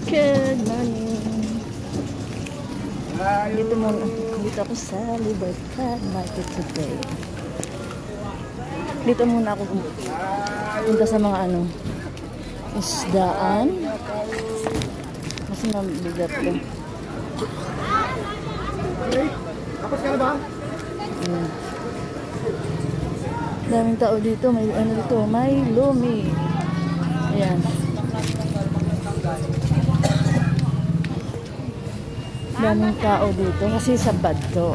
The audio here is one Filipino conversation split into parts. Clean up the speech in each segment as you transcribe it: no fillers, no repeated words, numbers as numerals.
Good morning. Dito ako sa Libertad Market today. Dito muna ako punta sa mga isdaan. Kasi mabigat ko. Tapos ka na ba? Daming tao dito. May dito. May lumi. Ayan. Daming tao dito kasi Sabado.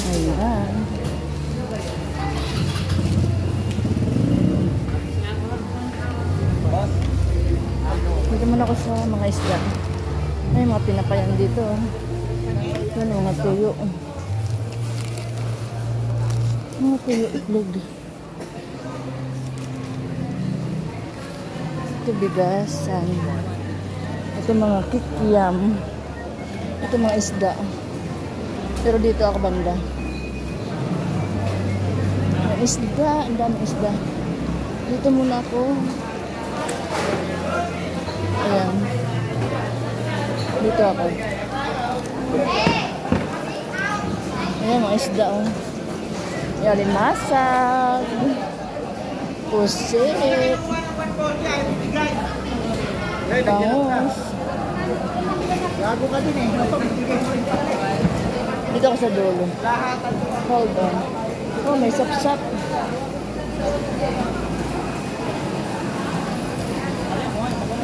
Ayan. Dito muna ako sa mga isda. May mga pinapayan dito. Yan, mga tuyo. Mga tuyo itlog. Ito bigasan. Ito mga kikiam. Ito mga isda. Pero dito ako banda. May isda. Ang daming isda. Dito muna ako. Ayan. Dito ako. Ayan mga isda. Ayan, masag. Pusit. Bangus. Gago ka din eh. Dito ako sa dulo. Hold on. Oh, may sapsap.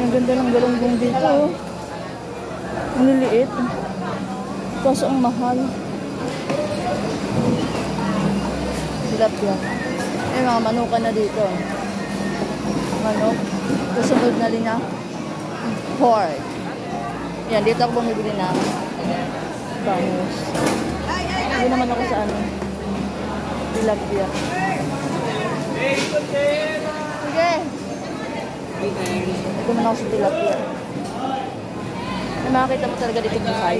Ang ganda ng galunggong dito. Ang liliit. Kaso ang mahal. Tilapia. May mga manuka na dito. Manok. Kasunod na rin na pork. Yan, dito ako bumibili ng bangus. Hindi naman ako sa tilapia. Sige. Ito naman ako sa tilapia. Makakita mo talaga dito buhay.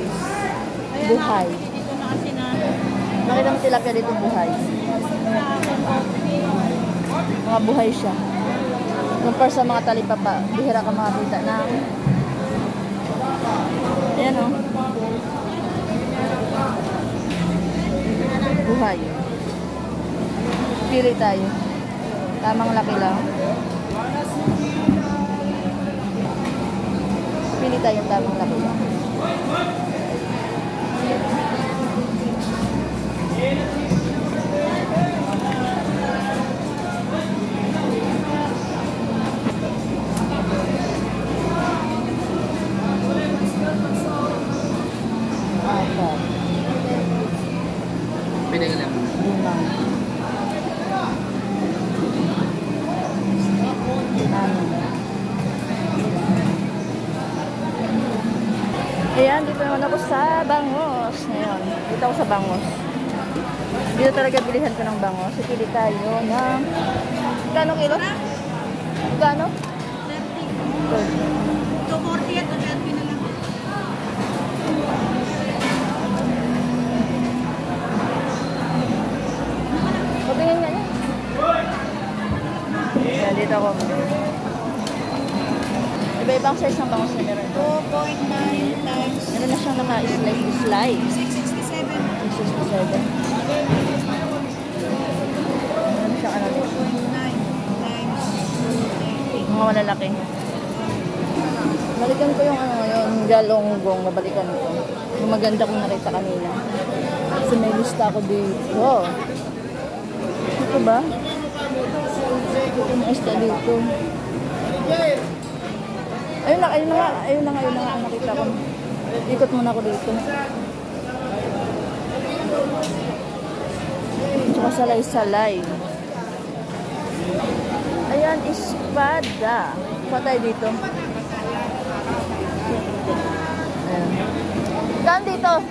Buhay. Makita mo tilapia dito buhay. Mga buhay siya. Kumpara sa mga talipapa, bihira ka makakita na. Ayan o. Buhay. Pili tayo. Tamang laki lang. Pili tayo yung tamang laki lang. Pwede ka lang. Ayan, dito naman ako sa Bangos. Ngayon, dito ako sa Bangos. Dito talaga bilihan ko ng Bangos. Pili tayo ng... Kano kilo? Kano? 30. 240 at 30 na lang. Patingin nga niya. Ayan, dito ako. Iba-ibang size ng bangus na meron. 2.9 times Meron na siyang naka-slice. 667. 667. Meron siyang ano dito. 9 times 30. Mga malalaki. Balikan ko yung yung galonggong. Babalikan ko. Yung maganda kong nakita kanina. Kasi may lista ako dito. Ito ba? Ito yung isda dito. Ayun na nga ang nakita ko. Ikot muna ako dito. Tsaka salay-salay. Ayan, espada. Patay dito. Ayan. Saan dito?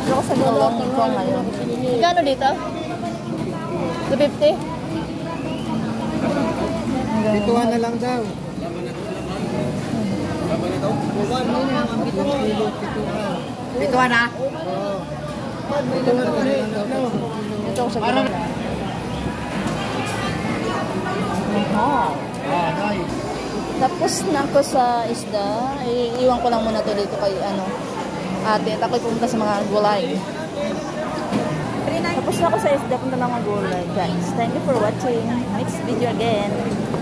Ako sa galong ko ngayon. Gano dito? 250? Dituhan na lang daw. Dituhan na? Oo. Ito ako sa galong. Mahal. Ah, nice. Tapos na ako sa isda. Iiwan ko lang muna to dito kay ate. At ako'y pumunta sa mga gulay. Tapos na ako sa isda. Punta lang mga gulay. Guys, thank you for watching. Next video again.